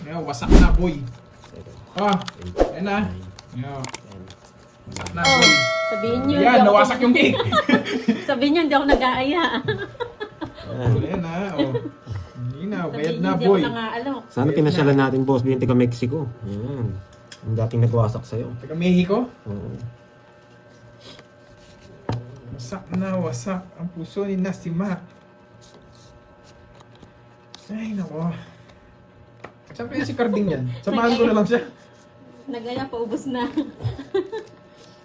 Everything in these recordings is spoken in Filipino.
Ngayon, wasak na, boy. Oh, ayan na. Ngayon. Wasak na, boy. Sabihin nyo. Yan, nawasak yung cake. Sabihin nyo, hindi ako nag-aaya. Ayan na, oh. Hindi na, bayad na, Hindi boy. ako nang-aalok. Sana pinasyalan natin, boss, yung taga Mexico. Yan. Ang dating nagwasak sa'yo. Taga Mexico. Oo. Wasak na, wasak. Ang puso ni Nasty Mac. Ay, nako. Saan kaya si Carding yan? Samahan ko na lang siya. Nag-aya, paubos na.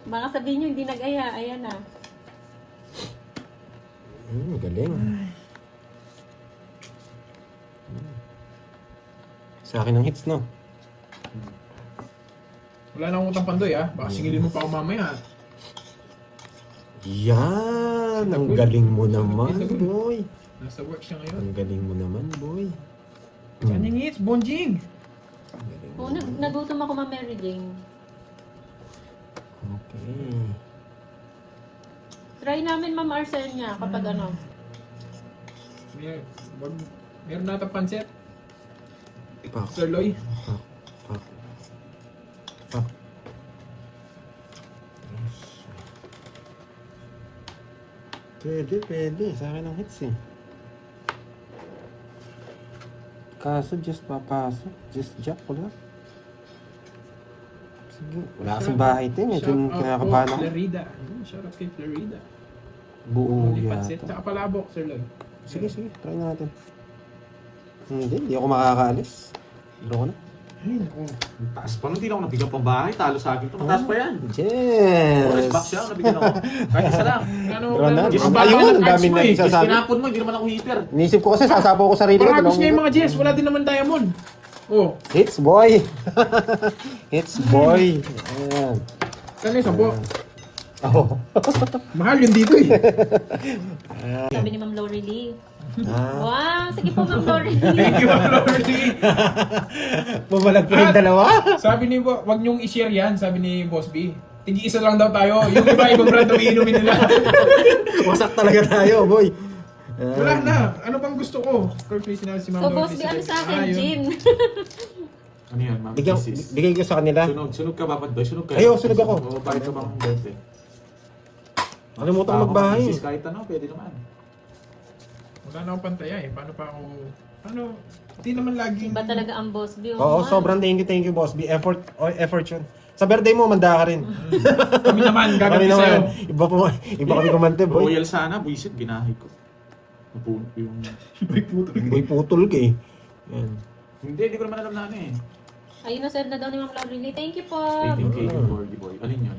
Baka sabihin nyo, hindi nag-aya. Ayan na. Galing. Sa akin ang hits, no? Wala na akong utang pandoy, ha? Baka singilin mo pa ako mamaya. Yan! Ang galing mo naman, boy. Nasa work siya ngayon. Ang galing mo naman, boy. Saan yung hits? Bonjing! Oo, nagutom ako, Ma'am Mary Jane. Okay. Try namin, Ma'am Arcenia, kapag ano. Meron na ata pansit? Pak. Sir Loy? Pak. Pak. Pak. Pwede. Sa akin ang hits eh. Kaso just papasok. Just jack ko lang. Sige. Wala kasing bahay ito eh. Medyo kinakabahan ako. Florida. Shout out kay Florida. Buo Only pansit. yata. Tsaka palabok, Sir Loy. Sige. Try natin. Hindi ako makakaalis. Bro ko na. Ay, naku. Taas pa, hindi na ako nabigyan pang bahay. Talo sa akin ito. Mataas pa yan. Yes! Forest box siya, nabigyan ako. Kahit isa lang. Ano, Tara na. Jess, Ang baka ayun, ng ang cards dami mo na eh. isa. Just Sabi- pinapon mo, hindi naman ako heater. Nisip ko kasi sasabaw ko sarili ko. Paragos dalawang nga yung minuto. mga Jess. Wala din naman diamond. Oh, Hits boy! Hits boy! Ayan. saan yung sampo? Oh. Mahal yun dito eh. Sabi ni Ma'am Lori Lee. Ah. Wow, sige po, Ma'am Lori Lee. Thank you, Ma'am Lordy. Bumalag pa yung dalawa. Sabi ni wag niyong i-share yan, sabi ni Boss B. Tigi-isa lang daw tayo. Yung iba ibang brand daw iinumin nila. Wasak talaga tayo, boy. Wala na. Ano pang gusto ko? Kung please sinabi si Ma'am So, Lordy. boss, di ano sa akin, yun. gin. Ano yan, ma'am? Bigay ko sa kanila. Sunog ka ba, Pandoy? Sunog ka? Ayo, sunog ako. Oo, bakit ka bang bente? Nakalimutan ko magbahay. Kahit ano, pwede naman. Wala na akong pantaya eh. Paano pa ako... Paano? Hindi naman laging... Iba talaga ang boss, Bi. Oo, sobrang thank you, boss. Effort yun. Sa birthday mo, manda ka rin. Kami naman, Kami gagawin sa'yo. naman. Iba kami kumante, boy. Royal sana, buisit, binahay ko. Yung... May puto. Boy, putol ka eh. Yan. Hindi ko naman alam na ano eh. Ayun na, sir na daw ni Ma'am Lori Lee. Thank you po. 18K yung Gordy Boy. Alin yun?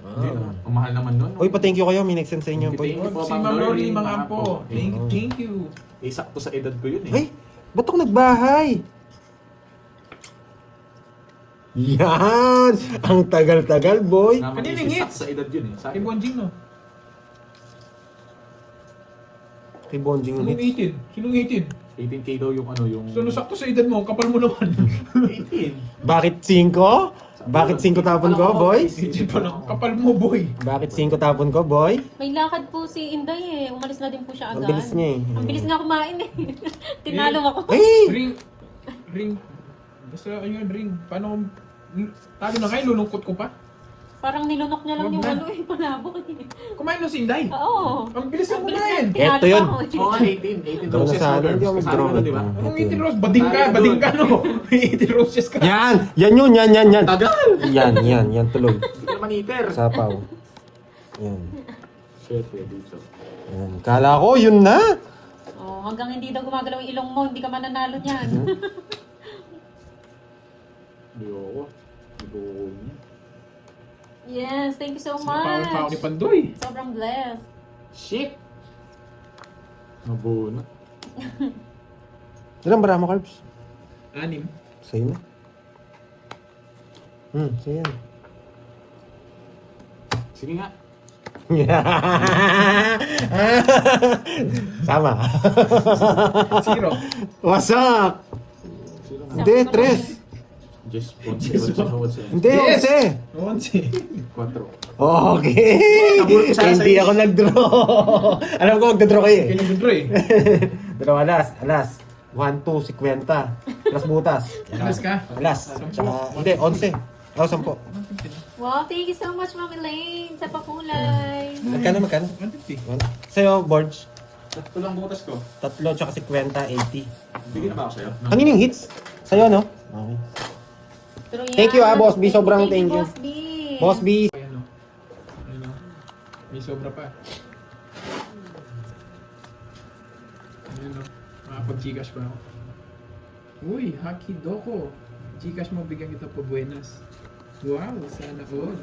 Hindi naman. Ang mahal naman nun. Uy, pa-thank you kayo. May nag-send sa inyo, boy. Thank you po, Si Ma'am Ma'am Lordy, Lordy, mga mga ampo. ampo. Thank you. Eh, sakto sa edad ko yun eh. Ay, ba't ako nagbahay? Yan! Ang tagal-tagal, boy. Naman Kanino eh, yung sakto hits? sa edad yun eh. Sa Kay Bonjing, no? Kay Bonjing yung Sinong hits. 18? Sinong 18? 18K daw yung ano yung... So, sakto sa edad mo, kapal mo naman. 18. Bakit 5? Bakit 5 tapon ko, boy? 18 pa lang. Kapal mo, boy. Bakit 5 tapon ko, boy? May lakad po si Inday eh. Umalis na din po siya agad. Ang bilis niya eh. Ang bilis nga kumain eh. Tinalo ako. Ay! Ring. Basta, ayun, ring. Paano, talo na ngayon, lulungkot ko pa. Parang nilunok niya lang Wag yung na. ano eh. Palabok eh. Kumain ng sinday. Oo. Ang bilis ang Ang bilis kumain. nga, tinalo Eto yun. ako eh. Oo nga, 18 Doon na roses. sana, hindi ako Kasama mag-draw. na, di ba? Anong 18 roses? Bading ka, no? May 18 roses ka. Yan! Yan yun, yan. Tagal! Yan, tulog. Hindi ka naman heater. Sapaw. Yan. Shit, dito. Yan. Kala ko, yun na. Oh, hanggang hindi daw gumagalaw yung ilong mo, hindi ka mananalo niyan. Hindi ako. Hindi ko niya. Yes, thank you so Power pa ako ni much. Pandoy. Sobrang blessed. Shit! Nabunot. Ilang bara mo, Carbs? 6. Sa'yo na. Sa'yo yan. Sige nga. Sama. 0. Wasak! Sino nga? Hindi, 3. Just 11. Hindi, Yes! 11. 4. Okay. Nabulot ko sana Hindi sa'yo. ako nag-draw. Alam ko magda-draw kayo eh. Kaya nag-draw eh. Dalawa alas. 1, 2, 50. Plus butas. Plus ka? Plus. Tsaka, hindi, 11. Oh, 10. Wow, thank you so much, Mami Lane, sa pakulay. Magkano? 150. Sa'yo, Borge, Ito lang butas ko. 3 tsaka 50, 80. Bigyan na ba ako sa'yo? No? Kanino yung hits? Sa'yo, no? Okay. Pero yan, Thank you, Boss B. Sobrang thank you. Boss B. Boss B. Ayan o. Ayan o. May sobra pa. Ayan o. Makapag-Gcash pa ako. Uy, Haki Doko. Gcash mo, bigyan kita po buenas. Wow, sana all.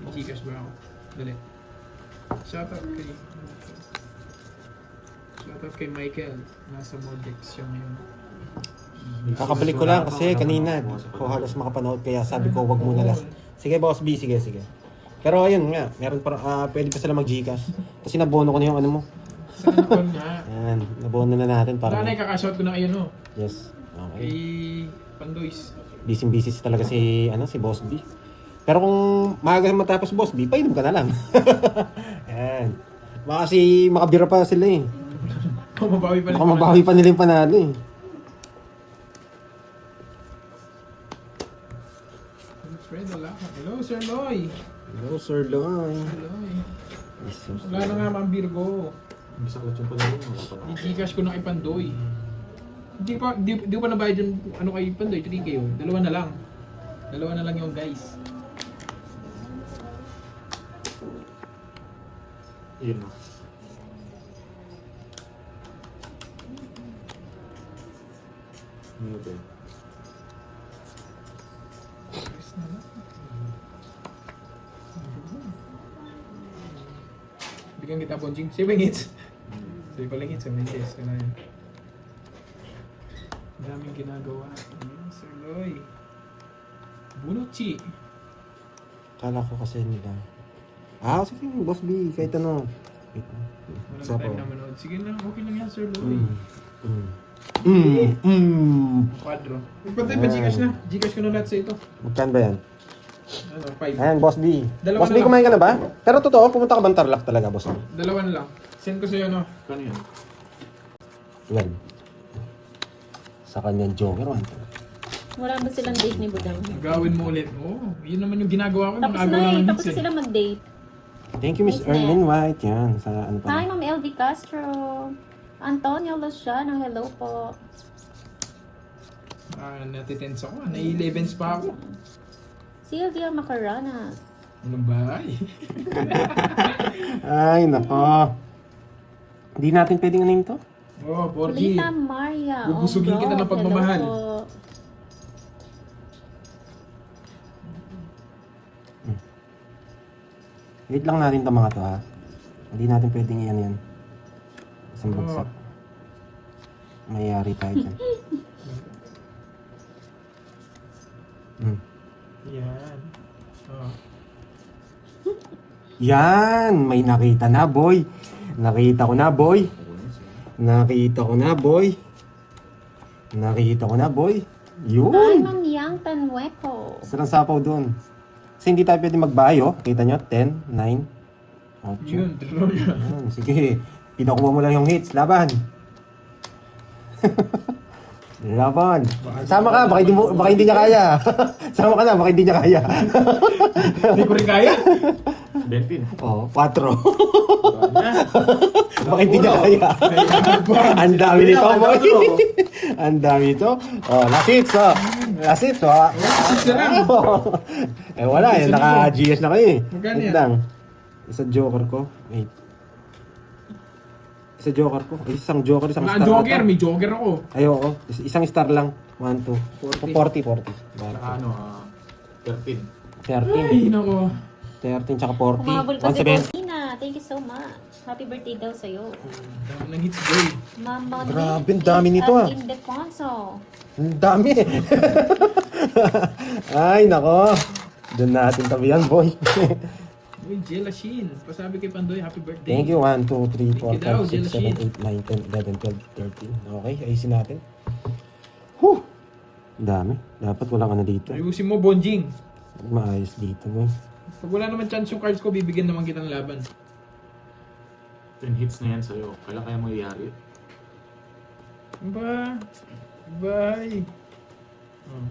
May Gcash ba ako? Dali. Shoutout kay Michael. Nasa Modex siya ngayon. Kakabalik ko lang kasi kanina ko halos makapanood kaya sabi ko wag muna last. Sige Boss B, sige. Pero ayun nga, meron pa pwede pa sila mag-Gcash. Kasi nabono ko na yung ano mo. Sana all nga. Ayan, nabono na natin para. Wala na, kakashout ko na kayo no. Yes. Okay. Kay Pandoys. Busy talaga si Boss B. Pero kung maaga matapos Boss B, painom ka na lang. Ayan. Baka kasi makabira pa sila eh. Mabawi pa Baka mabawi pa nila yung panalo eh. Fred, wala ka. Hello, Sir Loy. Hello, Sir Loy. Loy. Wala na nga, Ma'am Virgo. Bisa ko yung panalo mo. I-Gcash ko na kay Pandoy. Di pa nabayad yung ano kay Pandoy, 3K yun. Dalawa na lang yung guys. Yun o. Mute. Yes na lang. Bigyan kita Bonjing. 7 hits. 3 paling hits, 7 hits. Wala yan. Daming ginagawa. Ayan, Sir Loy. Bunuchi. Kala ko kasi nila. Sige, Boss B, kahit ano. Wait. Walang Isa time pa. na manood. Sige lang, okay lang yan, Sir Loy. Quadro. Pantay pa Gcash na. Gcash ko na lahat sa ito. Magkano ba yan? Ano, 5. Ayan, Boss B. Dalawa Boss na B, lang. kumain ka na ba? Pero totoo, pumunta ka bang Tarlac talaga, Boss B? Dalawa na lang. Send ko sa'yo, ano. Kano yun? Yan. Sa kanyang Joker, one. Wala ba silang date ni Budang? Gawin mo ulit. Yun naman yung ginagawa ko. Tapos Nang na agaw lang tapos hits na sila mag-date. Thank you, Miss Yes, Erlyn White. Yan, sa ano pa. Hi, Ma'am LV Castro. Antonio Luciano, hello po. Natitense ako. Na-11s pa ako. Sylvia Macaranas. Ano ba? Ay, nako. Hindi natin pwedeng ano to? Oh, 4G. Lita Maria. Bubusugin kita ng pagmamahal. Hello po. Wait lang natin ito mga to ha. Hindi natin pwedeng yan. Isang bagsak. Mayayari tayo dyan. Yan. Oh. Yan! May nakita na, boy. Nakita ko na, boy. Nakita ko na, boy. Nakita ko na, boy. Hi, Yun! Ma'am Yang Tanueco. Sarang sapaw doon. Kasi hindi tayo pwede magbayo. Kita nyo? 10, 9, 8. Yun, draw yun. Ayan, sige. Pinakuha mo lang yung hits. Laban. Laban. Sama ka. Baka hindi niya kaya. Sama ka na. Baka hindi niya kaya. Hindi ko rin kaya. Bentin. Oh, 4. Baka hindi niya kaya. Ang dami nito, boy. Ang dami nito. Oh, last hits. Oh. Last hits. Oh. Six na lang. Eh wala. Eh. Naka-GS na kayo eh. Magkano Wait yan? lang. Isa joker ko. Wait. Isa joker ko. Isang joker, isang Mga star. joker, ata. may joker ako. Ay, oo. Isang star lang. 1, 2. 40. Saka ano, 13. 13. Ay, nako. 13 tsaka 40. Kumabol pa si 170. Bosina. Thank you so much. Happy birthday daw sa'yo. Dami ng hits, boy. Mama Grabe, ang dami nito, ah. Ildefonso. Ang dami. Ay, nako. Doon natin tabi yan, boy. Uy, Jella Shin. Pasabi kay Pandoy, happy birthday. Thank you. 1, 2, 3, Thank you daw, 4, 5, 6, Jelashine. 7, 8, 9, 10, 11, 12, 13. Okay, ayusin natin. Whew! Ang dami. Dapat walang ano dito. Ayusin mo, Bonjing. Maayos dito, boy. Pag wala naman chance yung cards ko, bibigyan naman kitang laban. 10 hits na yan sa'yo. Kailan kaya mo i-hari? Ba? Bye. Oh.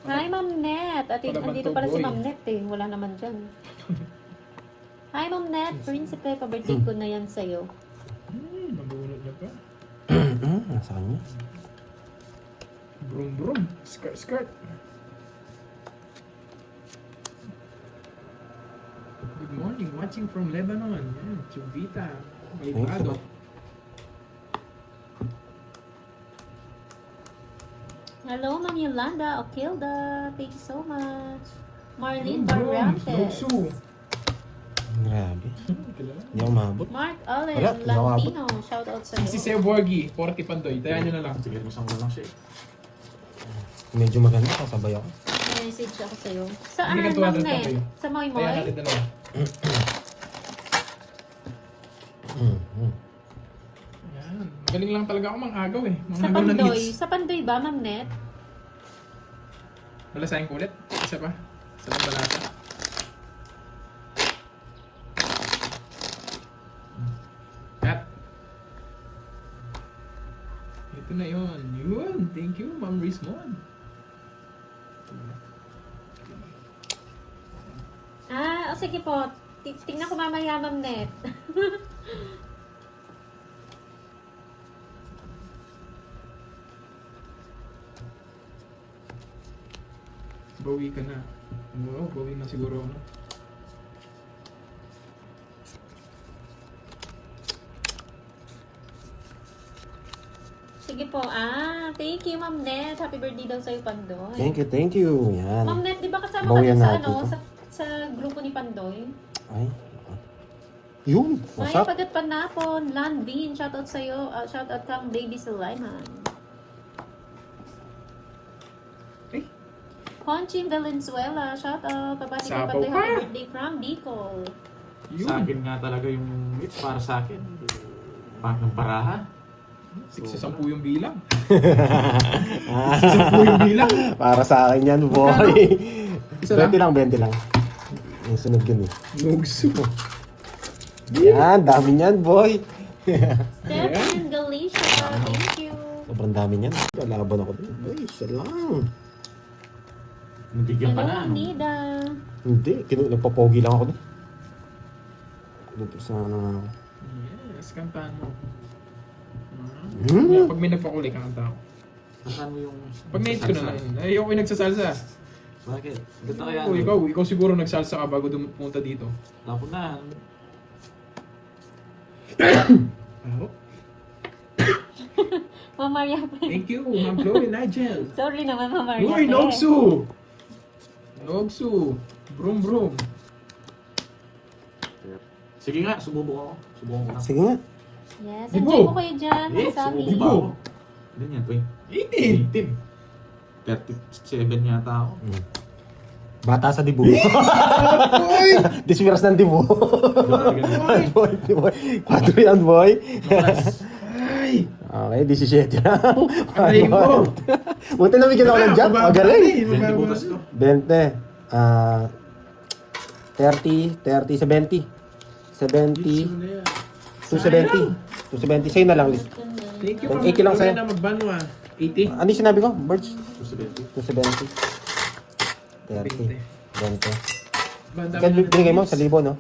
Hi, Ma'am Net. At Palaban andito to, pala si boy. Ma'am Net eh. Wala naman dyan. Hi, Ma'am Net. Prinsipe, pa-birthday ko na yan sa'yo. Nabunod na pa. Nasa kanya. Brum brum. Skirt skirt. Good morning. Watching from Lebanon. Yan. Chubita. Malipado. Hello, Ma'am Yolanda Okilda. Thank you so much. Marlene Brum, Barrantes. Nogsu. Grabe. Kilala? Hindi ako maabot. Mark Allen Wala, hindi ako Lantino. Shout out sa'yo. Si Seo Borgi. 40 pandoy. Tayan nyo na lang. Bigyan mo sa muna lang siya eh. Medyo maganda, sasabay ako. May message ako sa'yo. Saan, Hindi ka Ma'am 200 pa Net? kayo. Sa Moy Tayan Moy? natin dalawa. Yan. Magaling lang talaga ako mang-agaw eh. Sa Mang-agaw ng Pandoy. hits. Sa Pandoy ba, Ma'am Net? Malasahin ko ulit. Isa pa. Sa mga balata. Cut. Ito na yun. Yun. Thank you, Ma'am Rizmon. Ah, o sige po. Tingnan ko mamaya, Ma'am Net. Bawi ka na. Wow, bawi na siguro ano. Sige po. Ah, thank you, Ma'am Net. Happy birthday daw sa'yo, Pandoy. Thank you. Yan. Ma'am Net, di ba kasama Bawian ka sa, natin ano, to. sa grupo ni Pandoy? Ay. Yun. What's Maya up? Pagat Panapon, Lan Bean, shoutout sa'yo. Shoutout kang Baby Sulaiman. Eh, Conchim Valenzuela, shoutout. Pabati kay Sabaw Pandoy, ka. happy birthday from Bicol. yun. Sa akin nga talaga yung hits para sa akin. Pang ng paraha. Sa 10 yung bilang. Sa 10 yung bilang. Para sa akin yan, boy. Isa lang? 20 lang. Yung sunod yun eh. Nogsu. Yan, dami niyan, boy. Stephen Galicia, thank you. Sobrang dami niyan. Lalaban ako din. Boy, isa lang. Nabigyan ka na. Hello, Nida. Hindi, nagpapogi lang ako din. Dito sa ano. Yes, kantahan mo. Hmm? Yeah, pag may nagpakulik, kanta ako. Saan mo yung... Pag na-hit ko na lang yun. Ay, ako yung nagsasalsa. Bakit? Ganda kaya. Oh, ikaw siguro nagsalsa ka bago pumunta dito. Tapos na. Oh, Ma'am Maria pa. thank you, Ma'am Chloe Nigel. Sorry naman, Ma'am Maria. Uy, Pe. Nogsu! Nogsu! Brum brum. Sige nga, sububo ako. Subukan ko na. Sige nga. Yes, Dibo. enjoy po kayo dyan. Eh, Sabi. sumubo ba ako? Hindi yan, 18! 37 yata ako. Bata sa dibu. Uy! Dismiras ng dibu. Uy! Boy, boy. 4 yan, boy. Ay! Okay, 17 lang. Aray mo! Buti nabigyan ako ng jump. Magaling. 20 butas ko. 20. 30, 70. 70. 270. 270. Sa'yo na lang, Liz. Thank you, 80 lang sa'yo. na magbano ah. 80? Ano yung sinabi ko? Birch? 270. 270. 30. 20. Banda Kaya binigay mo sa libo, no?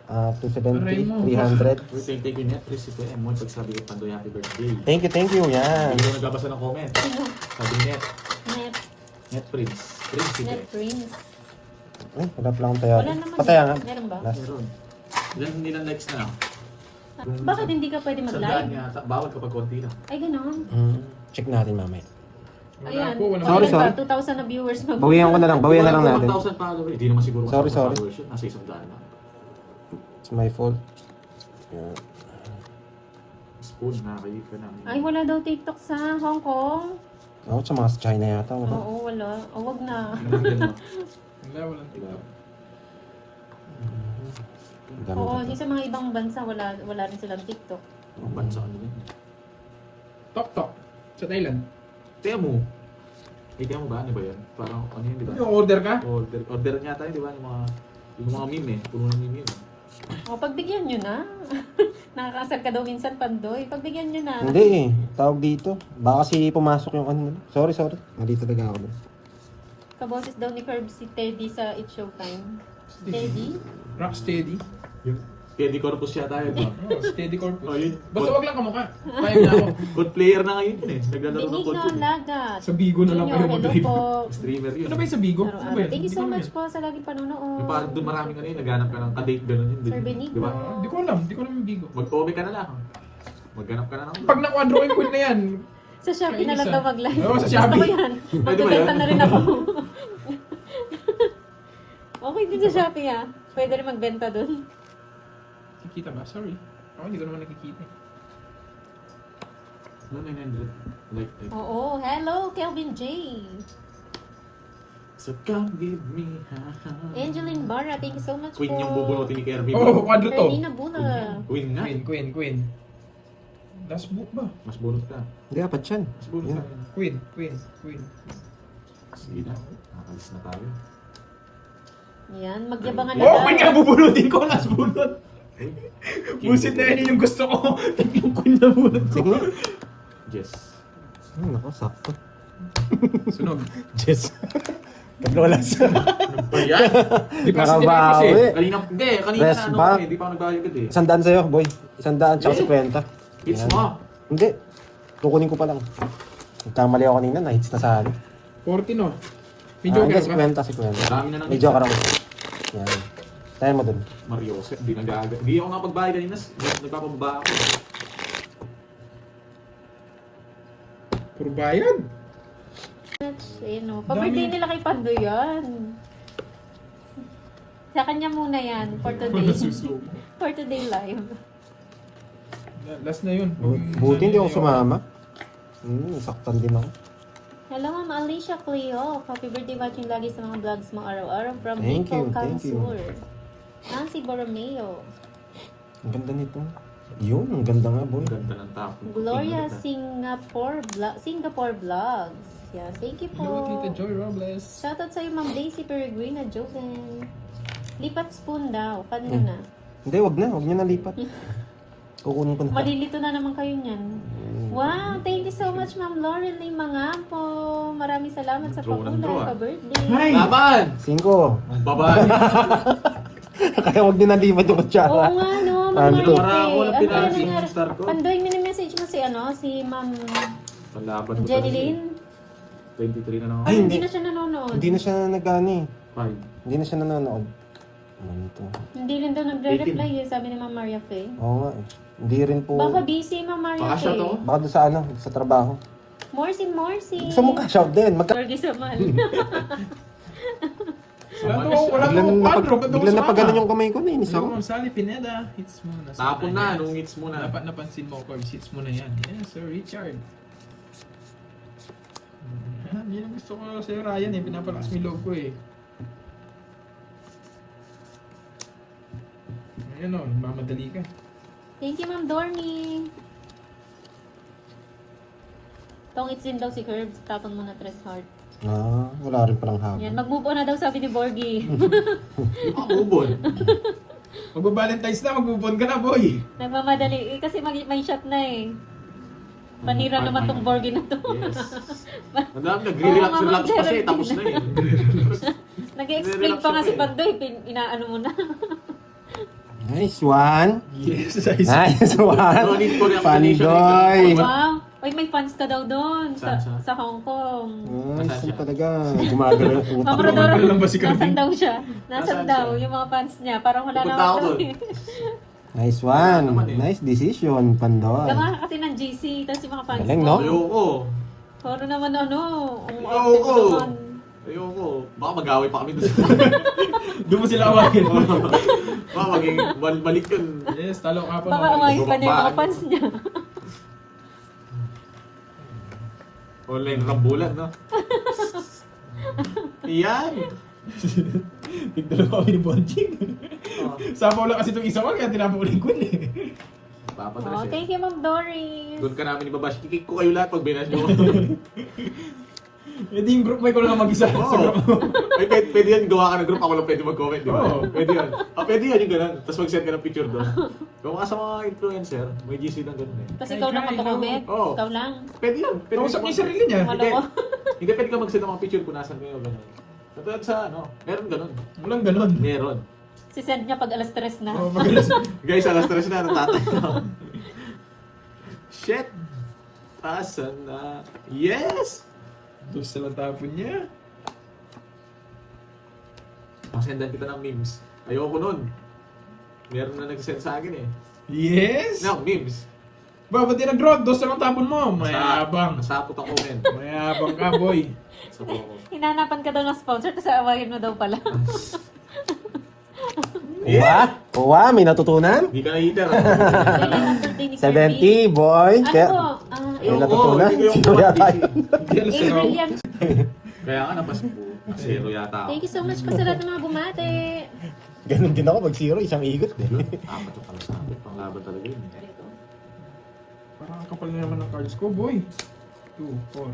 270, Aray mo. 300. Wait, thank you net. Please, ito mo pagsabi ko Pandoy happy birthday. Thank you. Yan. Hindi ko nagbabasa ng comment. Sino? Sabi net. Net. Net Prince. Prince Net ito Prince. Ay, wala pala akong taya. Wala naman. Pataya nga. Meron ba? Last. Meron. Ilan hindi lang likes na. Bakit hindi ka pwede Sandaan mag-live? yata. Bawal kapag konti lang. Ay, gano'n. Check natin mamaya. Ayan. po, wala Sorry, po. sorry. 2,000 na viewers mag- Bawian ko na lang natin. 1,000 followers. Hindi naman siguro Sorry. followers yun. Nasa 100 na. It's my fault. Yan. Spoon, nakakayip ka namin. Ay, wala daw TikTok sa Hong Kong. Ako sa mga sa China yata. Wala. Oo, wala. O, wag na. Walang TikTok. Ang dami Oo, dito. yung sa mga ibang bansa, wala rin silang TikTok. Ang bansa ano yun. Tok Tok. Sa Thailand. Temu. Temu ba? Ano ba yan? Parang ano yun, di ba? Yung order ka? Order niya tayo, di ba? Yung mga meme eh. Puno ng meme yun. O, pagbigyan nyo na. Nakakasal ka daw minsan, Pandoy. Pagbigyan nyo na. Hindi eh. Tawag dito. Baka kasi pumasok yung ano. Sorry. Mali talaga ako doon. Kaboses daw ni Curb si Teddy sa It's Showtime. Teddy? Rock steady. Yung Teddy Corpus yata yun, no? Oh, steady corpus. Oh, yun. Basta wag lang kamukha. Kaya na ako. Good player na ngayon eh. Naglalaro ng Benigno good yun. Lagat. Sa Bigo na lang Junior, kayo hello mag-live. po. Streamer yun. Ano ba yung sa Bigo? Ano ba Araw-araw. yan? Thank you Hindi so ko alam much yan. po sa laging panonood. Yung parang doon maraming ano yun, naghanap ka ng kadate gano'n yun. Sir Benigno. Di ba? Hindi ko alam yung Bigo. Mag-OB ka na lang. Maghanap ka na lang. Pag na-quadro yung queen na yan, Sa Shopee na lang Kainisa. daw mag-live. Oo, sa Gusto Shopee. ko yan. Pwede ba Magbibenta yan? na rin ako. Okay din sa Shopee ah. Pwede rin magbenta dun. kikita ba? Sorry. Ako hindi ko naman nakikita. No, 900. Like. Oo. Hello, Kelvin J. So come give me Angeline Barra, thank you so much Queen po. yung bubunutin ni Kirby. Oh, quadro to. Ferdina Bula. Queen nga. Queen. Last book ba? Mas bunot ka. Hindi, apat yan. Mas bunot Yan. ka. Queen. Sige na. Nakalis na tayo. Yan, magyabangan na Oh, lang. queen nga bubunutin ko. Last bunot. Busit na yun yung gusto ko. Yung queen na bunot ko. Sige. Yes. Naku, sakto. Sunog. Jess. Kadrolas. Ano ba yan? Di pa kasi tinapos eh. Nakabawi. Kanina Rest na ano back. eh. Di pa ako nagbayad eh. 100 sa'yo, boy. 100 tsaka 50. It's Yan. mo. Hindi. Kukunin ko pa lang. Nagkamali ako kanina, na-hits na sa akin. 40 no? May joker ba? 50. Dami na ng May joker ako. Yan. Tayo mo dun. Mario Joseph, di nag-aaga. Hindi ako nakapagbayad kanina. Nagpapababa ako. Puro bayad. Ayun o. Pa-birthday nila kay Pandoy yan. Sa kanya muna yan for today. For today live. Last na yun. Buti hindi ako sumama. Saktan din ako. Hello, Ma'am Alicia Cleo. Happy birthday watching lagi sa mga vlogs mo araw-araw from Thank you, Bicol, thank you. Kamsur. Nancy Borromeo. Ang ganda nito. Yun, ang ganda nga, boy. Ang ganda ng tapo. Gloria Tingnan Singapore Vlogs. Yeah, thank you Hello, po. Tita Joy Robles. Shoutout sa'yo, Ma'am Daisy Peregrina Joven. Lipat spoon daw. Kanina na. Hindi, wag nyo na lipat. Kukunin ko na. Malilito na naman kayo niyan. Wow, thank you so much, Ma'am Lauren Lee Mangampo. Maraming salamat sa Draw ng draw, pakulay. ah. Pa-birthday. Hi! Laban! 5. Babae! Kaya wag nyo na lipat yung Oo kutsara. nga, no. Ano to? Para ako ng pinansin nangyari? yung star ko. Pandoy, mini-message mo si Ma'am Panlaban ko Jenny talaga. Lynn. 23 na ako. Ay, Hindi hindi. na siya nanonood. Hindi na siya nag-ani. 5. Hindi na siya nanonood. Ano to? Hindi rin daw nagre-reply eh, sabi ni Ma'am Maria Faye. Oo nga eh. Hindi rin po. Baka busy, Ma'am Maria Baka siya to. Faye. Baka doon sa ano, sa trabaho. Morsi. Gusto mo cash out din. Jorgie Samal. Wala to quadro. Biglang napagalan yung kamay ko na inis Hello, ako. Ma'am Sally Pineda. Hits mo na. Tapon na, nung hits mo na. Dapat napansin mo, Corbs. Hits mo na yan. Yes, Sir Richard. Yan ang gusto ko sa'yo, Ryan eh. Pinapalakas mo yung loob ko eh. Ayan o, mamadali ka. Thank you, Ma'am Dormy. Tong itsin daw si Curbs, tapon mo na 3 heart. Wala rin palang haba. Yan, mag-move on na daw sabi ni Borgie. Ubon. Magba-Valentine's na, magbubon ka na, boy. Nagmamadali, kasi may shot na eh. Panira naman tong Borgie na to. Yes. Madami, nagre-relax pa siya eh. Tapos na eh. Nag-explain pa nga si Pandoy, inaano mo na. Nice one. Yes, Nice one. No need for the explanation. Pandoy. Wow! Uy, may fans ka daw doon Saan? sa Hong Kong. Nice one talaga. Gumagalaw ang utak Ma'am ko. Rodora, Gumagalaw lang ba si Kirby? nasan daw siya? Nasan Nasaan daw siya? yung mga fans niya? Parang wala Pupunta naman ako daw doon. eh. Nice one. naman eh. Nice decision, Pandoy. Gawa ka kasi ng GC, tapos yung mga fans Galing, mo. no? Ayoko. Puro naman ano, ang Ayoko. naman. Ayoko. Baka mag-away pa kami doon. Doon mo sila awagin. Baka maging balik yun. Yes, talo ka pa. Baka umayin pa niya yung mga fans niya. Online rambulan, no? Yan! Tigdalo kami ni Bonjing. Sapaw lang kasi itong isa ko, kaya tinapon ko rin kun eh. Papadala Oh, siya. thank you, Ma'am Doris. Doon ka namin ibabash. Kikik ko kayo lahat pag binash nyo. Hindi yung group may ko lang mag-isa sa Oo. group. Ay, pwede yan, gawa ka ng group, ako lang pwede mag-comment, di ba? Oo. Pwede yan. Pwede yan yung gano'n. Tapos mag-send ka ng picture doon. Kung ka sa mga influencer, may GC ng gano'n eh. Tapos ikaw lang magko-comment. Oo. Ikaw lang. Pwede yan. Pwede Kausap ka niya yung sarili niya. Wala ko. Hindi pwede ka mag-send ng mga picture kung nasan kayo, gano'n. Katulad sa ano, meron gano'n. Walang ganon. Meron. Si-send niya pag alas 3 na. Oh, magalas. Guys, alas 3 na, natatay na. Shit! Asan na? Yes! Dos na lang tapon niya. Masendan kita ng memes. Ayoko nun. Meron na nag-send sa akin eh. Yes! No, memes. Ba, ba't di nag-draw? Dos na lang tapon mo. Mayabang. Nasapot ang comment. Mayabang ka, boy. Sa ako. Hinanapan ka daw ng sponsor, tapos aawagin mo daw pala. Uwa, may natutunan? Hindi ka na heater. Kailan ang birthday ni 70, boy. Ano Kaya, po? may natutunan? hindi ko yung Sino yata kumati. yun? Hindi alas na April yan. Kaya nga napasimpo. Zero yata ako. Thank you so much po sa lahat ng mga bumate. Ganun din ako, mag zero, isang ikot eh. Apat yung palasapit. Panglaban talaga yun. eh. Parang ang kapal na naman ng cards ko, boy. 2, 4,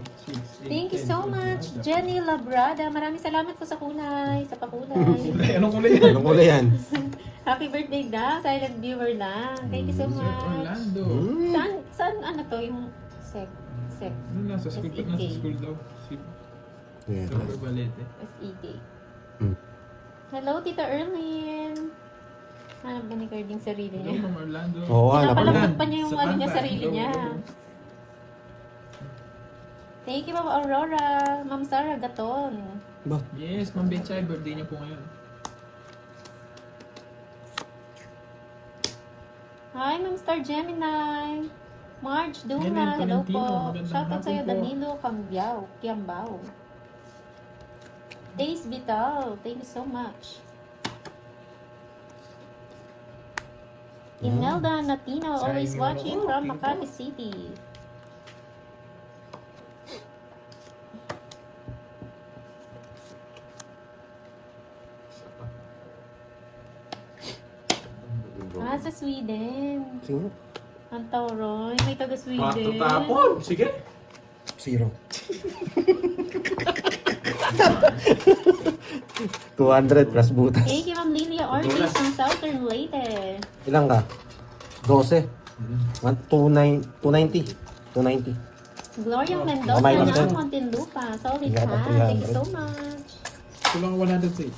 6, 8, Thank you so much, Jenny Labrada. Maraming salamat po sa kulay, sa pakulay. Kulay, anong kulay yan? Anong kulay yan? Happy birthday daw, silent viewer lang. Thank you so Sir much. Orlando. Saan ano to, yung sec? Ano, nasa school, SEK. nasa school daw. Si Yeah. Dr. Valete. SEK. Hmm. Hello, Tita Erlyn. Hanap ba ni Carding sarili Hello, niya? Ma'am Orlando. Oo, hanap ko Pinapalambot na. pa niya yung Sa ano niya, Panta. sarili Hello, niya. hello. Thank you, Ma'am Aurora. Ma'am Sarah Gaton. Ba? Yes, Ma'am Betchay, birthday niya po ngayon. Hi, Ma'am Star Gemini. Marge Duna, Helen hello Tolentino, po. magandang Shoutout hapon sa'yo, po. Danilo Kiambao. Days Vital, thank you so much. Imelda Natino, always Sayang watching naman ako, from tingko. Makati City. Isa pa. Sa Sweden. Sino? Ang Tauroy, may taga Sweden. Pato tapon. Sige. Zero. 200 plus butas. Thank you, Ma'am Lilia Ortiz ng Southern Leyte. Ilang ka? 12. 290. 290. Gloria Mendoza Oh, minus ng 10. Muntinlupa. Solid Ingat ha. ang Thank you 300. so much. Kulang 106.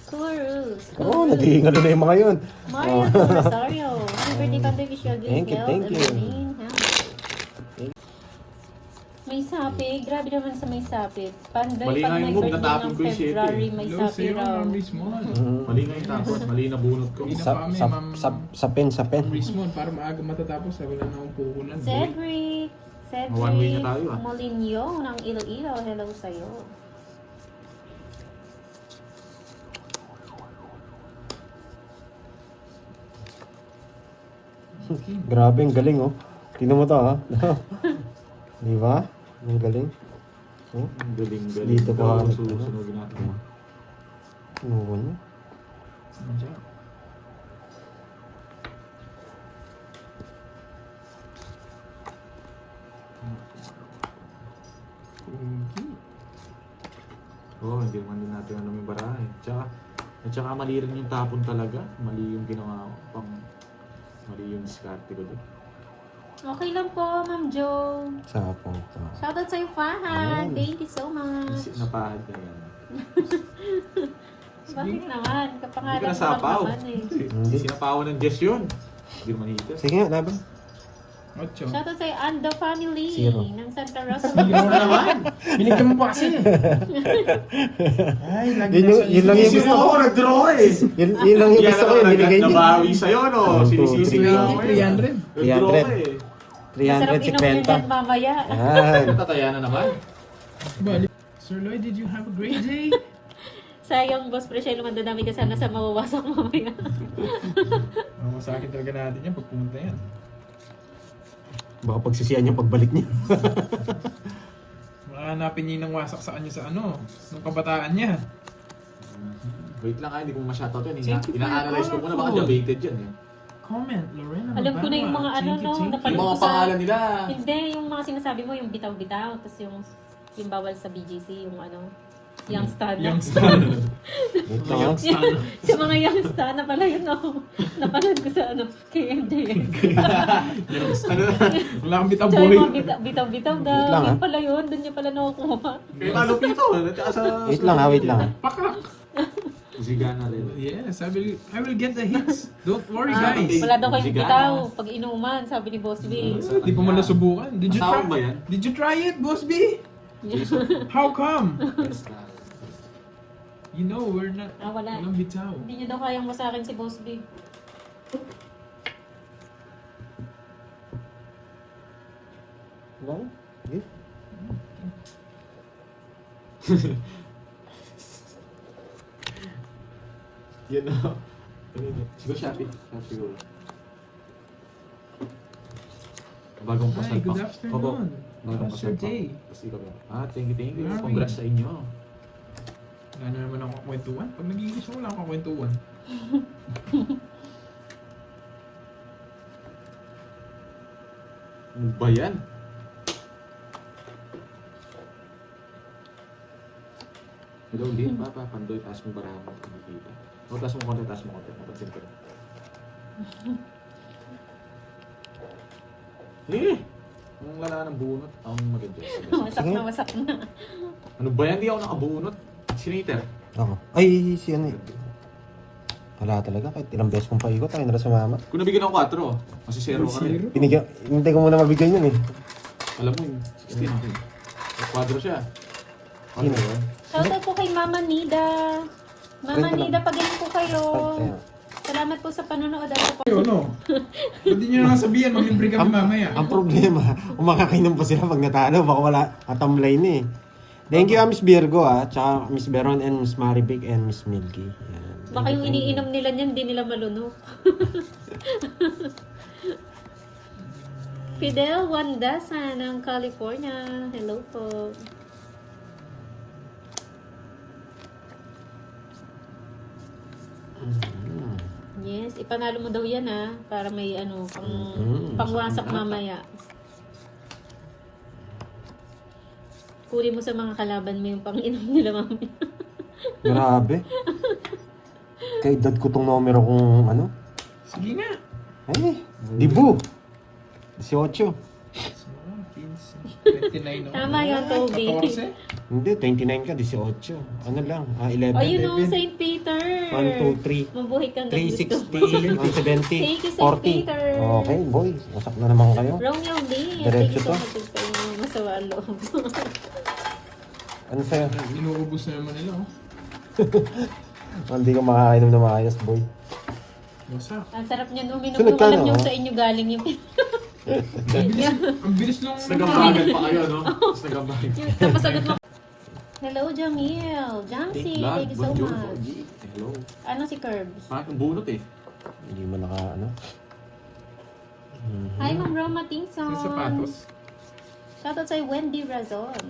Kurus. Oo, nagihingalo na yung mga yun. Mario Rosario. Happy birthday, Panday Visual Good Thank you, Health thank and you. remain healthy. May sapi. Grabe naman sa may sapi. Panday, Mali pag nga may yung move, birthday natapon ng ko yung shit eh. February, may Hello sapi sa'yo, raw. Ma'am Rismon. Mali nga yung tapos. Mali na bunot ko. Hindi na Sa, kami, sa, Ma'am. sa pen, sa pen. Ma'am Rismon, para maaga matatapos, wala na akong puhunan. boy. Cedric. One way Cedric na tayo, ah. Molinyo ng Iloilo. Hello sa'yo. Grabe, ang galing oh. Tingnan mo to ha. Di ba? Ang galing. Oh, Ang galing-galing. Dito pa. Susunogin natin. ano ano? Nandiyan. Okay. Oo, hindi naman din natin alam yung barahe. Tsaka mali rin yung tapon talaga. Mali yung ginawa ko. Mali yung diskarte ko doon. Okay lang po, Ma'am Jo. Sapong to. Shoutout sa'yo, Fahad. Ayan. Thank you so much. Napahad na yan. Bakit naman? Hindi Kapangalan ka mo lang nasapaw. naman eh. Hindi. Sinapawan ng Diyos yun. Hindi naman hita. Sige nga, laban. 8. Shoutout sa'yo, Ando Family Zero. ng Santa Rosa. Binigyan mo pa kasi. Ay, lagi Yun yung- yun lang yung Sinisisi gusto mo ko. ako, nag-draw eh. Yun lang yung gusto ko, yung binigay niya. Nabawi sa'yo, no? Sinisisi mo ako. 300. Nag-draw 300. eh. Masarap inom yun 350. yan mamaya. Yan. Tataya na naman. Bali. Sir Lloyd, did you have a great day? Sayang, boss, presyo naman dadami ka sana sa mawawasak mamaya. Sa akin talaga natin yan pag pumunta yan. Baka pagsisiyan yung pagbalik niya. Mahanapin niya ng wasak sa kanya sa ano, nung kabataan niya. Wait lang, hindi ko ma-shoutout yan. Thank you for Ina-analyze ko your muna, baka colorful. debated yan eh. Comment, Lorena Alam ko na yung mga Magbanwa. ano, Thank you, no, thank you. napanood Yung mga ko sa- pangalan nila. Hindi, yung mga sinasabi mo, yung bitaw-bitaw, tapos yung Yung bawal sa BGC, yung ano, youngster na. Youngster. Wait lang, ah. Youngster. Sa mga youngster na pala yun, no? Napanood ko sa ano, KMJS. Youngster. Wala kang bitang Tsaka boy. yung mga bitaw-bitaw daw. Wait lang, Yun pala yun, doon niya pala nakukuha. Kaya malupito. Tsaka sa... Wait lang, wait lang. Pakak. Zigana rin. Yes, I will get the hits. Don't worry, Ah, guys. wala daw kayong Sigana. bitaw pag inuman, sabi ni Boss B. Di pa mo nasubukan. Did you Asawa try? ba yan? Did you try it, Boss B? How come? You know, we're not... Ah, wala. Walang bitaw. Hindi niyo daw kayang masakin si Boss B. Wala? Sige. Yan o. Siguro Shopee. Shopee siguro. Bagong Hi, pasal pa. good Opo. afternoon. Bagong How's pasal your pa. day? Tapos ikaw ba? Thank you. Where are we? Congrats sa inyo. Wala na naman ako kakwentuhan. Pag nag-English ako, wala akong kakwentuhan. Ano ba yan? Hello, Lynn. Papa, Pandoy, taas mo barahan mo. Nakikita. O, taas mo konti. Napansin ko. Ang lala ng bunot. Ang maganda. Wasak na, wasak na. Ano ba yan? Di ako nakabunot. Siniter. Ako. Ay, si ano eh. Wala talaga, kahit ilang beses kong paikot, tayo na rin sumama. Kung nabigyan ako 4, kasi 0 ka rin. Pinigyan, hindi ko muna mabigyan yun eh. Alam mo yun, 16 ako. Kwadro siya. Ano ba yan? Shoutout po kay Mama Nida. Mama Kwenta lang. Nida, pagaling po kayo. Ayan. Salamat po sa panonood. At po. Ayun, no? Ba't di nyo na sabihin, mag-libre kami mamaya. Ang problema, umakakainom pa sila pag natalo, baka wala katamlay na eh. Thank you Miss Virgo tsaka Miss Beron and Miss Maribig and Miss Milky. Yan. Baka yung iniinom nila niyan, hindi nila malunok. Fidel Wandasa ng California. Hello po. Yes, ipanalo mo daw yan para may pangwasak mamaya. Kunin mo sa mga kalaban mo yung pang-inom nila mamaya. Grabe. Kaya edad ko tong numero kung ano. Sige nga. Ay, dibu. 18. 29, no? Tama yun, Toby. 14? Hindi, 29 ka, 18. Ano lang, 11. Oh, you know, St. Peter. 1, 2, 3. Mabuhay kang gusto. 360, 170, Thank you, St. 40. Peter. Okay, boy. Wasak na naman kayo. Romeo Lee. Diretso Thank you so to. much sa inyong masawa ang loob. Ano sa'yo? Inuubos na naman nila, oh. Hindi ka makakainom na maayos, boy. Wasak. Ang sarap niyan uminom Sunod nung ka, alam no? niyo sa inyo galing yung Ang bilis nung... Tapos nagabagal pa kayo, no? Tapos nagabagal. tapos agad mo. Hello, Jamil. Jamsi, thank you so much. Hello. Ano si Curbs? Bakit ang bunot eh? Hindi mo naka, ano? Hi, Ma'am Roma Tingson. Yung sapatos. Shoutout sa Wendy Razon.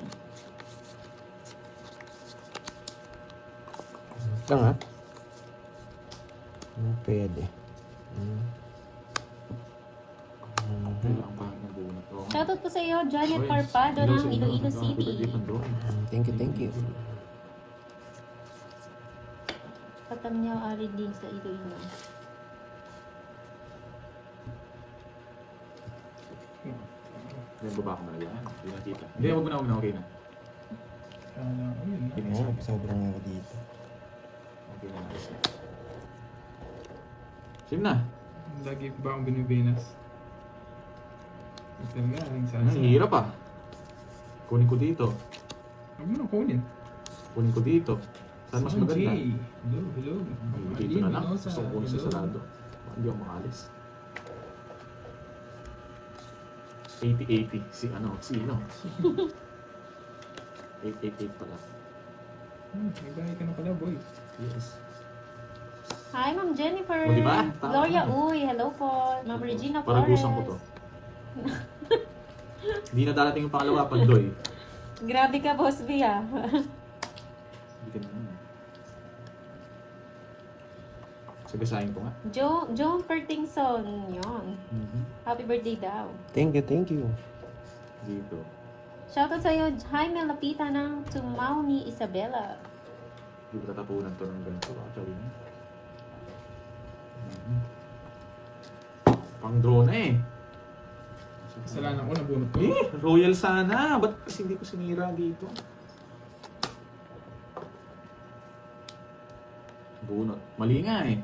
Lang ha? Pwede. Ang pangit ng bunot. Oo. Shoutout po sa iyo, Janet Oy, Parpado hello ng sa inyo. Iloilo Happy City. birthday, Pandoy. Thank you. Patamnyaw ari din sa Iloilo. May baba ko na yan. Hindi nakita. Hindi, wag mo na. Okay na. Ayun, Okay na Oo, isa. sobrang ako dito. Okay na. Isa. Sim na. Lagi ba akong binibinas? Ito nga, ang Ang hirap ah. Kunin ko dito. Huwag mo na kunin. Kunin ko dito. Saan mas maganda? Jay. Hello. Ay, dito na lang. Gusto ko kunin sa sarado. Hindi ako makalis. 80-80. Sino? 888 pala. May bahay ka na pala, boy. Yes. Hi, Ma'am Jennifer. O, diba? Tama. Gloria Uy, hello po. Ma'am Regina Flores. Paragusan ko to. Hindi na darating yung pangalawa, Pandoy. Grabe ka, Boss B Hindi ka naman. Sagasahin ko nga. Joan Pertingson. Yon. Happy birthday daw. Thank you. Dito. Shoutout sa'yo, Jaime Lapita ng Tumaw ni Isabela. Hindi ba tatapunan to ng ganito? Actually, pang drone eh. Kasalanan ko, nabunot ko. Royal sana. Ba't kasi hindi ko sinira dito? Bunot. Mali nga eh.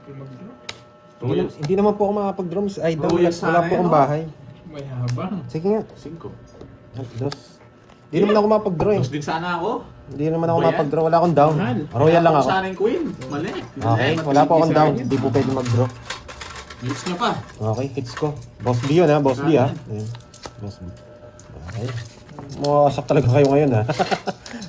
Mag-drop. Royal. Hindi naman po ako makapag-draw, Miss Idol. Royal Wala sana po akong yun, bahay. May habang. Sige nga. 5. Dos. Hindi naman ako makapag-draw eh. Dos din sana ako. Hindi naman ako Ba yan? makapag-draw. Wala akong down. Mahal. Royal lang ako. Sana yung queen. Mali. Okay, wala po akong down. Hindi po pwede mag-draw. Mix niya pa. Okay, hits ko. Boss B yun ha, Boss B ha. Ayan. Boss B. Okay. Mawasak talaga kayo ngayon ha.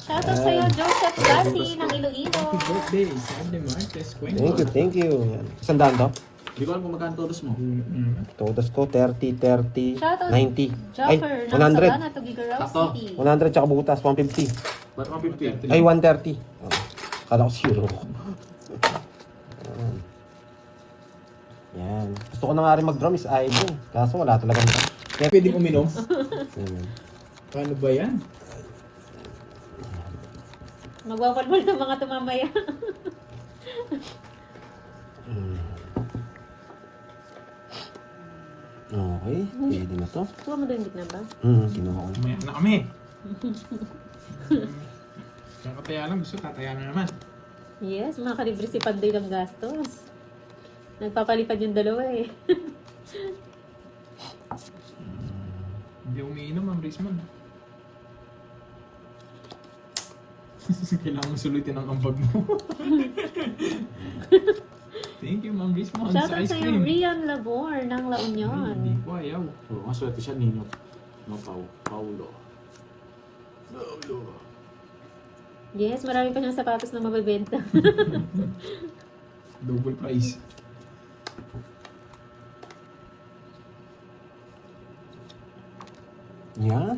Shoutout sa'yo, Joseph Gatti ng Iloilo. Happy birthday, Sandy Marquez. Kwento. Thank you. Yan. Isang daan to? Hindi ko alam kung magkano todos mo. Bunot naman. Todos ko, 30, 30, Shoutout 90. Ay, Joker ng 100. Savannah, Tuguegarao Sakto. City. 100 tsaka butas, 150. Ba't mga 50? Ay, 130. Oh. Kala ko zero. Yan. Gusto ko na nga rin mag-draw, Miss Idol. Kaso wala talaga. Kaya, Pwedeng uminom? Yan. Paano ba yan? Magwawalwal ng mga tumamaya. Okay, pwede na to. Kuha mo doon, na ba? Kinuha ko. Umaya na kami. Kakataya lang, gusto tataya na naman. Yes, mga kalibre si Pandoy ng gastos. Nagpapalipad yung dalawa eh. Hindi umiinom ang Rismond. Kailangan mo sulitin ang ambag mo. Thank you, Ma'am Rismond, sa Shoutout ice sa'yo, cream. Rian Labor ng La Hindi Union. ko ayaw. Oo, maswerte siya, Nino. No, Paulo. Yes, marami pa siyang sapatos na mabibenta. Double price. Yan.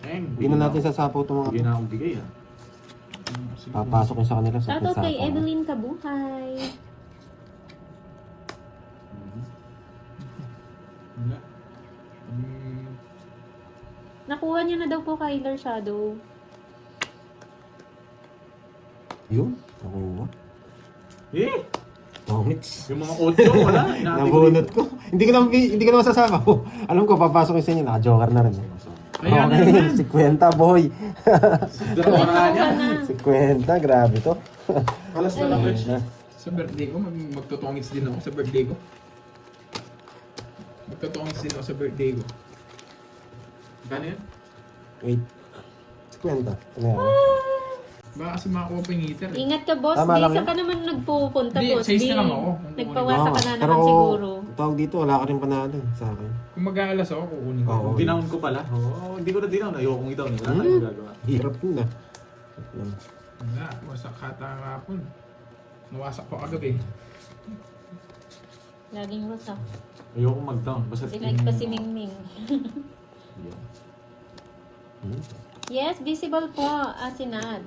Hindi na natin sasapaw itong Hindi mga. na akong bigay ah. Papasok yun sa kanila sa Shoutout kay sasapaw. Evelyn Kabuhay. Wala. Nakuha niya na daw po kay Kyler Shadow. Yun. Nakuha. Eh! Pongits. Yung mga audio, wala. Nabunot ko. Hindi ko naman sasama ko. Alam ko, papasok yun sa inyo. Naka-joker na rin. Kaya na Okay, naman. si Kwenta, boy. Dalawa na niya. Si Kwenta, grabe to. Alas na lang, Rich. Sa birthday ko, magtutongits din ako sa birthday ko. Magtutongits din ako sa birthday ko. Kano yun? Wait. Si Kwenta. Ano yan? Baka kasi makakuha pa yung heater. Eh. Ingat ka, boss. Tama Di, lang saan yan. ka naman nagpupunta, Hindi, boss? sa is Di, na lang ako. nagpawasa ka na pero, naman siguro. tawag dito, wala ka rin panalo sa akin. Kung mag-aalas ako, kukunin ko. Oo. Dinaon ko pala. Oo, hindi ko na dinaon. Ayokong itaw. Wala tayong magagawa. Hirap yun ah. Wala, wasak kata kahapon. Nawasak pa kagabi. Laging wasak. Ayokong mag-down. Basta Sinag pa si Mingming. Yun. Yes, visible po, Asinad.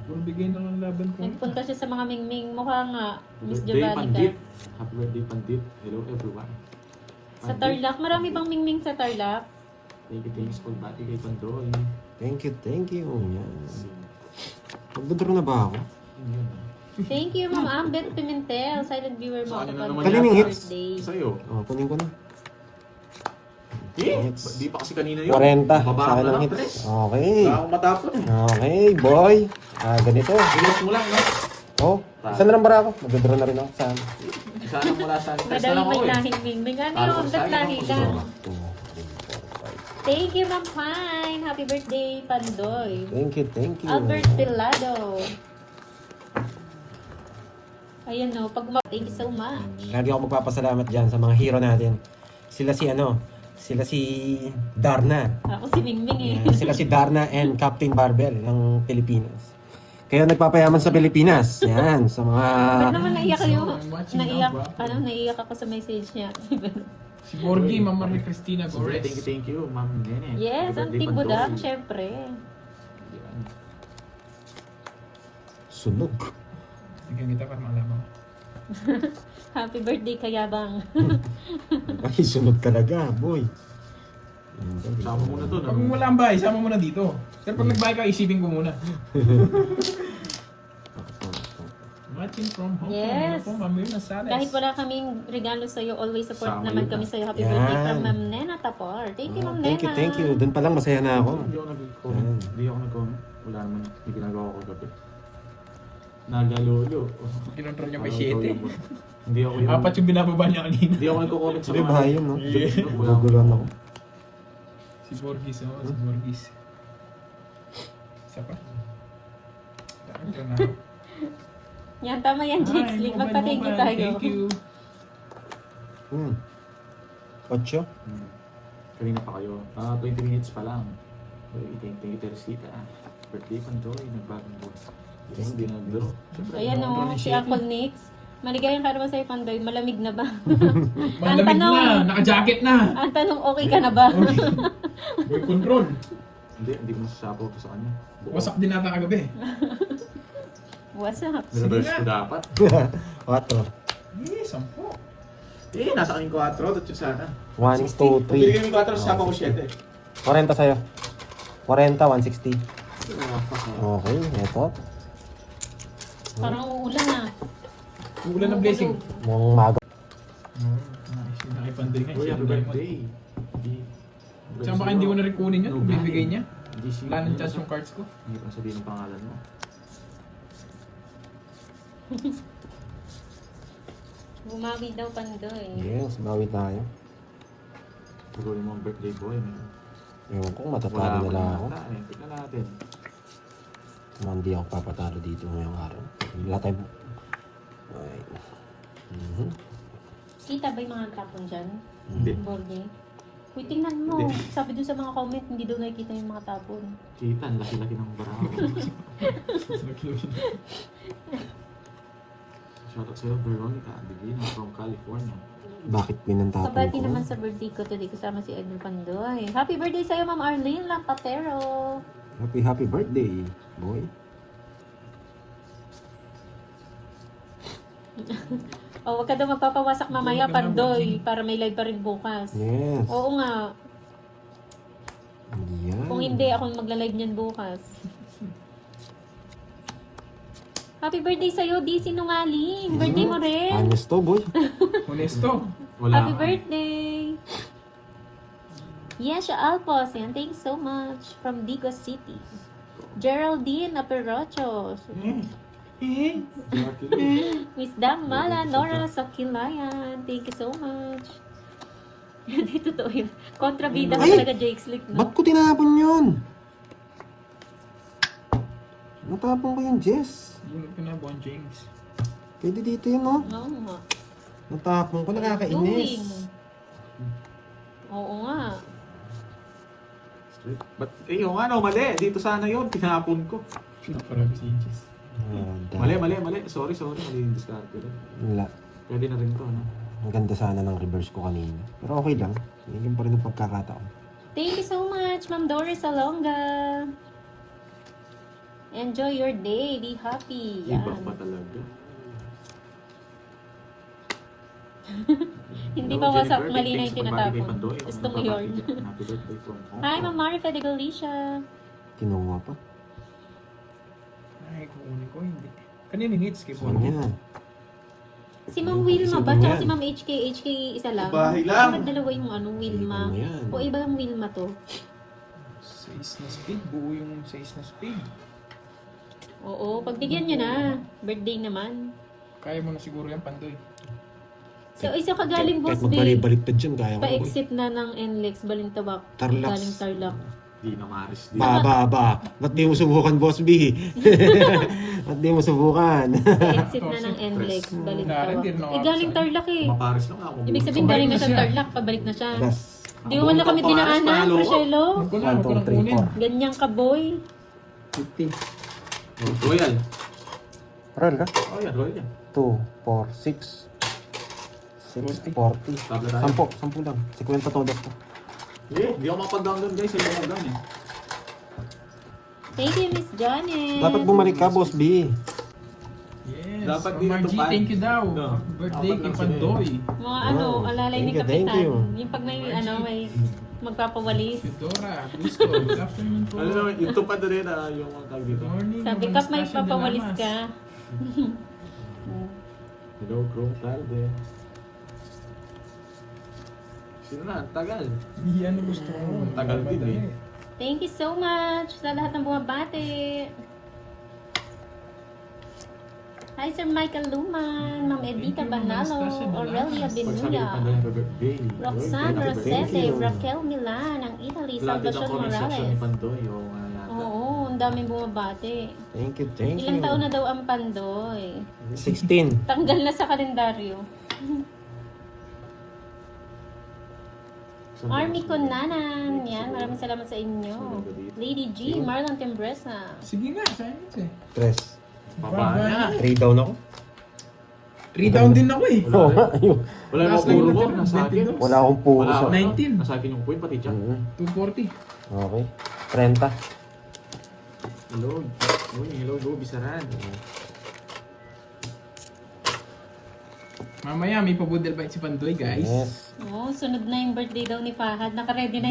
Puro bigay na ng laban ko. Nagpunta siya sa mga Mingming. Mukha nga, Miss Birthday, Pandit. Javanica. Happy birthday, Pandit. Hello, everyone. Sa Tarlac. Marami bang Mingming sa Tarlac? Thank you, pagbati kay Pandoy. Thank you. Yan. Magdodro na ba ako? Yun. Thank you, Ma'am Ambet Pimentel. Silent viewer mo Sa ako kanya na pa. naman Kalining yata. hits. Birthday. Sa'yo. Oh, kunin ko na. Eh, Hits. di pa kasi kanina yun. 40 Baba sa akin na ng lang, hits. Tres. Okay. Wala akong matapon. Okay, boy. Ganito. Bilis mo lang, no? Oh, isa na lang bara ako. Magdodro na rin ako. Saan? Isa na mula sa Tres na Madami lang may ako eh. lahing Mingming. Ano Talo yung ko sa akin, lahi ako ka? gusto. 2, 3, 4, 5. Thank you, Ma'am Pine. Happy birthday, Pandoy. Thank you. Albert Pilado. Ayan no, thank you so much. Lagi ako magpapasalamat dyan sa mga hero natin. Sila si Darna. Ako si Mingming eh. Yan, sila si Darna and Captain Barbell ng Pilipinas. Kaya nagpapayaman sa Pilipinas. Yan, sa mga... Ba't naman naiyak kayo? So, I'm watching Naiyak, now, ba? naiyak ako sa message niya. Si Borgie, Mama Maria Cristina Gores. Thank you, Ma'am Nene. Yes, ang Happy birthday, tibudang, Pandoy. syempre. Yan. Sunog. Tingnan kita para malaman ko. Happy birthday, Kayabang. Ay, sunod talaga, boy. Sama muna to. Pag wala ang bahay, sama mo na dito. Pero pag nagbahay ka, isipin ko muna. Watching from Hong Kong. Yes. Ako, Ma'am Mirna Sales. Kahit wala kaming regalo sa'yo, always support Sama naman yun kami na. sa'yo. Happy Yan. birthday from Ma'am Nena Tapor. Thank you, Ma'am Nena. Thank you. Doon pa lang masaya na ako. Hindi ako nag-comment. Hindi ako nag-comment. Wala naman. Hindi ginagawa ko kagabi. Nagalolo. Kinontrol niya may Parang 7. ikaw yung- Hindi ako yung... Apat yung binababa niya kanina. Hindi ako nagko-comment sa Hindi ba yun, no? Yeah. Guguluhan ako. Si Borgis, oh. Si Borgis. Isa pa. Daan ka na. Yan, tama yan, Jake Slick. Magpa-thank you tayo. Thank you. 8. Kanina pa kayo. 20 minutes pa lang. Thank you, Teresita. Birthday Pandoy. Nagbagong buhay. Yes, hindi na-draw. Siyempre, Ayan Control o, ni si Shane. Apple Nix. Maligayang karaman sa'yo, Pandoy. Malamig na ba? Malamig tanong. na. Naka-jacket na. Ang tanong, okay ka na ba? Boy control. Hindi ko masasapaw to sa kanya. Wasak din nata kagabi. What's up? Reverse Sige ko dapat. 4. Eh, 10. Nasa akin 4. Dot yung sana. 1, 2, 3. Binigay mo 4, sasapa ko 7. 40 sa'yo. 40, 160. Okay, eto. Parang uulan na. Uulan ng blessing. Mukhang maga. Nice. Yung nakipanday nga. Uy, happy birthday. Saan baka hindi ko na rin kunin yun? Kung bibigay niya. GC. Wala nang chance yung cards ko. Hindi pa sabihin ang pangalan mo. Bumawi daw, Pandoy. Yes, bawi tayo. Tuloy mo ang birthday boy. Ewan ko, matatalo nila ako. Tignan natin. Hindi ako papatalo dito ngayong araw. Wala tayo. Ay. Kita ba yung mga tapon dyan? Hindi. Borge? Uy, tingnan mo. Hindi. Sabi dun sa mga comment, hindi daw nakikita yung mga tapon. Kita, ang laki-laki ng baraho. Shoutout sa'yo, Veronica Divina from California. Bakit pinantapon Kabati ko? naman sa birthday ko today kasama si Edwin Pandoy. Happy birthday sa'yo, Ma'am Arlene Lampatero. Happy birthday, boy. Oh, wag ka daw magpapawasak mamaya, Huwag ka na, Pandoy, para may live pa rin bukas. Yes. Oo nga. Yan. Kung hindi, ako magla-live niyan bukas. Happy birthday sa'yo, di sinungaling. Birthday mo rin. Honest to, boy. Honesto. Wala Happy nga. birthday. Yesha Alpos, yan. Thank you so much. From Digos City. Geraldine Aperochos. Miss Damala, Nora Sakilayan. Thank you so much. Hindi totoo yun. Kontrabida ka Ay! talaga, Jake Slick, Ba't no? ko tinapon yun? Natapon ko yung Jess. Bunod ka na, Bon James. Pwede dito yun, no? Oo nga. Natapon ko, Doing. nakakainis. Oo nga. But, yung ano, mali. Dito sana yun. Tinapon ko. Naparami si Jess. Mali. Sorry. Mali yung discard ko. Wala. Pwede na rin to, no? Ang ganda sana ng reverse ko kanina. Pero okay lang. Bigyan pa rin ng pagkakataon. Thank you so much, Ma'am Doris Alonga. Enjoy your day. Be happy. Iba Yan. pa talaga. Hindi Hello, pa wasak, Jennifer. mali na Thanks yung sa pagbati kay tinatapon. Pandoy. Gusto mo Ang yun. pagbati. Happy birthday from Hong Hi, Kong. Ma'am Marifa de Galicia. Kinuha pa. Ay, kukunin ko. Hindi. Kanina hits kay Bon. Saan yan? Si Ma'am Wilma ba? Sino Tsaka yan? si Ma'am HK. HK isa lang. Bahay lang. Bakit dalawa yung ano, Wilma? Ano yan? O iba yung Wilma to? 6 na speed. Buo yung 6 na speed. Oo, pagbigyan nyo na. Birthday naman. Kaya mo na siguro yan, Pandoy. So, isa ka galing Kahit Boss B. magbalik-baliktad dyan, kaya ko. Pa-exit na ng NLEX, Balintawak. Tarlac. Galing Tarlac. Di na maris. Ba. Ba't di mo subukan, Boss B? Ba't di mo subukan? Pa-exit na ng NLEX, Wala Balintawak. rin, di rin ako Galing outside. Tarlac eh. Maparis lang ako. Ibig sabihin, Pabalik galing na na sa siya. Tarlac, pabalik na siya. Plus. Di mo na kami dinaanan, Marcelo. Huwag ko na, huwag ko 1, na 2, 3, kunin. 4. Ganyan ka, boy. 50. Royal. Roll ka? Oh yan, Royal yan. 2, 4, 6. 6, 40. Tabla tayo. 10 lang. 50 todos to. Hindi ako mapag-download guys. Hindi ako mag-down eh. Thank you, Miss Janet. Dapat bumalik ka, Boss B. Yes. Yes. Dapat Ma'am Margie, tinutupad. thank you daw. No. Happy birthday Apat kay lang sila eh. Pandoy. Mga Wow. alalay ni Thank you, thank Kapitan. you. Yung pag may, may magpapawalis. Fedora, gusto. Good afternoon po. Ano naman, yung tupad na rin yung mga tag dito. Morning. Sabi Ma'am Kap, may Anastasia de papawalis Lamas. ka. Hello, Chrome Tarde. Sino na? Ang tagal. Yan ang gusto ko. Tagal din eh. Thank you so much sa lahat ng bumabati. Hi, Sir Michael Luman, Ma'am Edita Thank you, Ma'am Banalo, Anastasia de Aurelia Lamas. Pagsabi Benuya, pa na yung birthday. Roxanne Thank Rosete, you. Raquel Milan, ng Italy, Lahat din ang Salvacion comment section ni Morales. Pandoy. Oo nga yata. Oo, ang daming bumabati. Thank you, thank you. Ilang taon na daw ang Pandoy? 16. Tanggal na sa kalendaryo. Saan ba? Army Kunanan, yan, maraming salamat sa inyo. Lady G, Marlon Tembresa. Sige nga, silence eh. Tres. Baba na. 3 down ako. 3 down din ako eh. Oo nga, ayun. Wala yung Last mga puro line mo. natin, Nasa akin. 22. Wala akong puro Wala sa... ako. 19. Nasa akin yung queen, pati siya. 240. Okay. 30. Hello. Uy, hello, go, Bisaran. Mamaya may pabudel bite si Pandoy guys. Yes. Oh, sunod na yung birthday daw ni Fahad. Naka-ready na yung